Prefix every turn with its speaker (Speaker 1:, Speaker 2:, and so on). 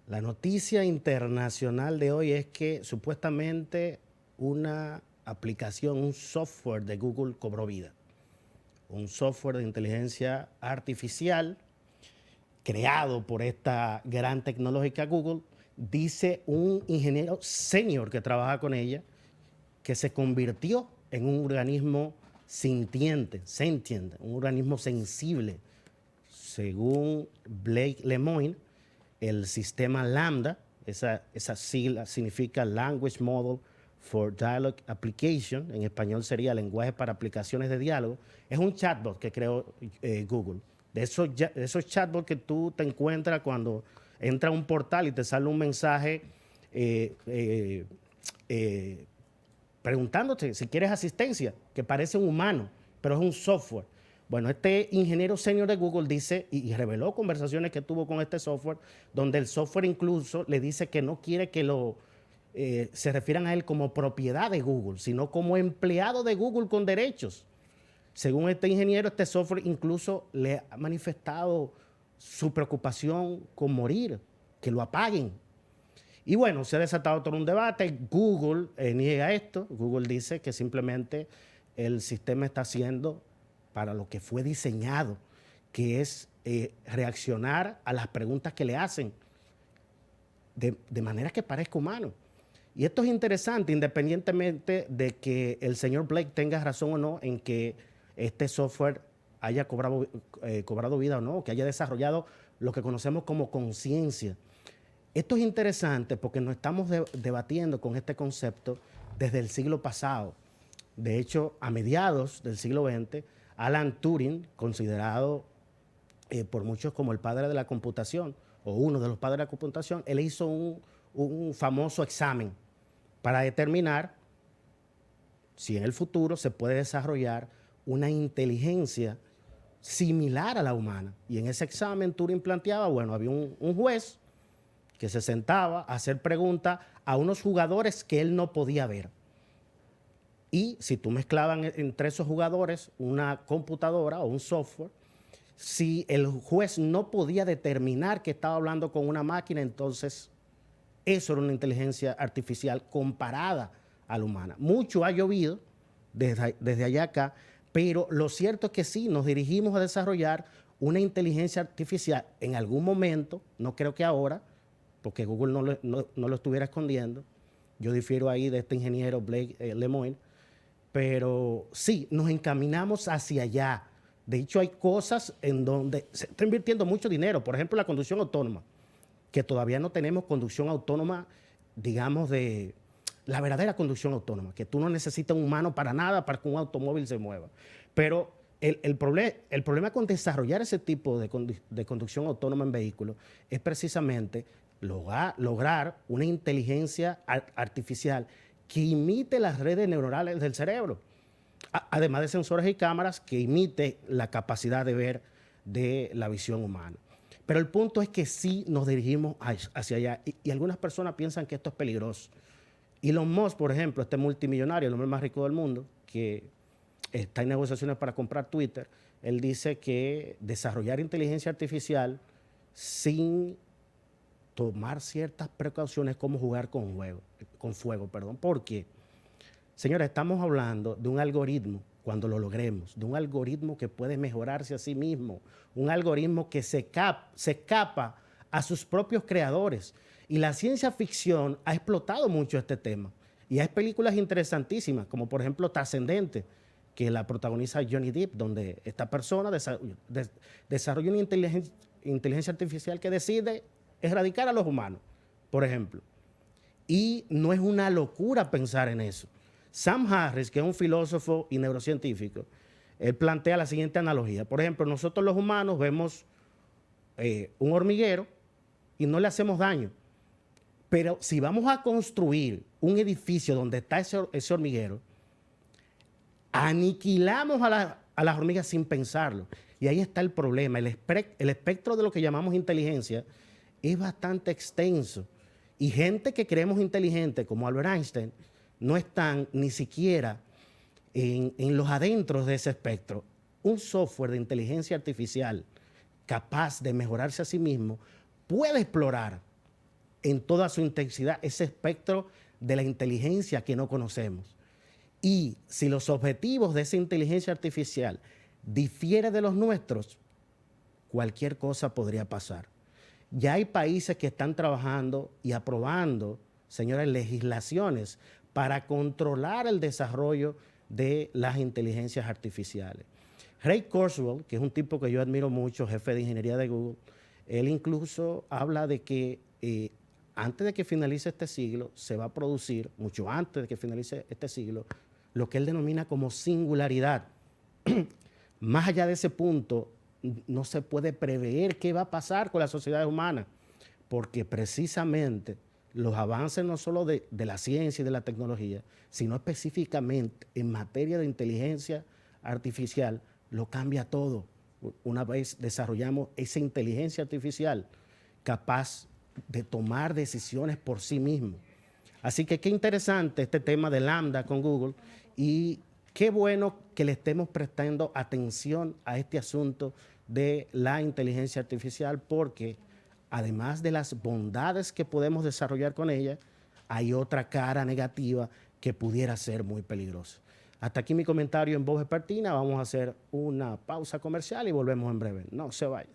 Speaker 1: La noticia internacional de hoy es que supuestamente una aplicación, un software de Google cobró vida. Un software de inteligencia artificial creado por esta gran tecnológica Google, dice un ingeniero senior que trabaja con ella, que se convirtió en un organismo sintiente, sentient, un organismo sensible. Según Blake Lemoine, el sistema Lambda, esa sigla significa Language Model for Dialogue Application, en español sería lenguaje para aplicaciones de diálogo, es un chatbot que creó Google. De esos chatbots que tú te encuentras cuando entra a un portal y te sale un mensaje preguntándote si quieres asistencia, que parece un humano, pero es un software. Bueno, este ingeniero senior de Google dice y reveló conversaciones que tuvo con este software, donde el software incluso le dice que no quiere que se refieran a él como propiedad de Google, sino como empleado de Google con derechos. Según este ingeniero, este software incluso le ha manifestado su preocupación con morir, que lo apaguen. Y bueno, se ha desatado todo un debate. Google niega esto. Google dice que simplemente el sistema está haciendo para lo que fue diseñado, que es reaccionar a las preguntas que le hacen de manera que parezca humano. Y esto es interesante, independientemente de que el señor Blake tenga razón o no en que este software haya cobrado vida o no, que haya desarrollado lo que conocemos como conciencia. Esto es interesante porque nos estamos debatiendo con este concepto desde el siglo pasado. De hecho, a mediados del siglo XX, Alan Turing, considerado por muchos como el padre de la computación, o uno de los padres de la computación, él hizo un famoso examen para determinar si en el futuro se puede desarrollar una inteligencia similar a la humana. Y en ese examen Turing planteaba, bueno, había un juez que se sentaba a hacer preguntas a unos jugadores que él no podía ver. Y si tú mezclabas entre esos jugadores una computadora o un software, si el juez no podía determinar que estaba hablando con una máquina, entonces eso era una inteligencia artificial comparada a la humana. Mucho ha llovido desde allá acá, pero lo cierto es que sí, nos dirigimos a desarrollar una inteligencia artificial en algún momento, no creo que ahora, porque Google no lo estuviera escondiendo. Yo difiero ahí de este ingeniero Blake Lemoine, pero sí, nos encaminamos hacia allá. De hecho, hay cosas en donde se está invirtiendo mucho dinero, por ejemplo, la conducción autónoma, que todavía no tenemos conducción autónoma, digamos, de la verdadera conducción autónoma, que tú no necesitas un humano para nada para que un automóvil se mueva. Pero el problema con desarrollar ese tipo de conducción autónoma en vehículos es precisamente lograr una inteligencia artificial que imite las redes neuronales del cerebro, además de sensores y cámaras que imite la capacidad de ver de la visión humana. Pero el punto es que sí nos dirigimos hacia allá y algunas personas piensan que esto es peligroso. Elon Musk, por ejemplo, este multimillonario, el hombre más rico del mundo, que está en negociaciones para comprar Twitter, él dice que desarrollar inteligencia artificial sin tomar ciertas precauciones como jugar con fuego. Porque, señores, estamos hablando de un algoritmo, cuando lo logremos, de un algoritmo que puede mejorarse a sí mismo, un algoritmo que se escapa a sus propios creadores. Y la ciencia ficción ha explotado mucho este tema. Y hay películas interesantísimas, como por ejemplo Trascendente, que la protagoniza Johnny Depp, donde esta persona desarrolla una inteligencia artificial que decide erradicar a los humanos, por ejemplo. Y no es una locura pensar en eso. Sam Harris, que es un filósofo y neurocientífico, él plantea la siguiente analogía. Por ejemplo, nosotros los humanos vemos un hormiguero y no le hacemos daño. Pero si vamos a construir un edificio donde está ese hormiguero, aniquilamos a las hormigas sin pensarlo. Y ahí está el problema. El espectro de lo que llamamos inteligencia es bastante extenso. Y gente que creemos inteligente, como Albert Einstein, no están ni siquiera en los adentros de ese espectro. Un software de inteligencia artificial capaz de mejorarse a sí mismo puede explorar en toda su intensidad, ese espectro de la inteligencia que no conocemos. Y si los objetivos de esa inteligencia artificial difieren de los nuestros, cualquier cosa podría pasar. Ya hay países que están trabajando y aprobando, señores, legislaciones para controlar el desarrollo de las inteligencias artificiales. Ray Kurzweil, que es un tipo que yo admiro mucho, jefe de ingeniería de Google, él incluso habla de que antes de que finalice este siglo, se va a producir, mucho antes de que finalice este siglo, lo que él denomina como singularidad. Más allá de ese punto, no se puede prever qué va a pasar con las sociedades humanas, porque precisamente los avances no solo de la ciencia y de la tecnología, sino específicamente en materia de inteligencia artificial, lo cambia todo. Una vez desarrollamos esa inteligencia artificial capaz de tomar decisiones por sí mismo. Así que qué interesante este tema de Lambda con Google y qué bueno que le estemos prestando atención a este asunto de la inteligencia artificial, porque además de las bondades que podemos desarrollar con ella, hay otra cara negativa que pudiera ser muy peligrosa. Hasta aquí mi comentario en Voz Expertina. Vamos a hacer una pausa comercial y volvemos en breve. No se vayan.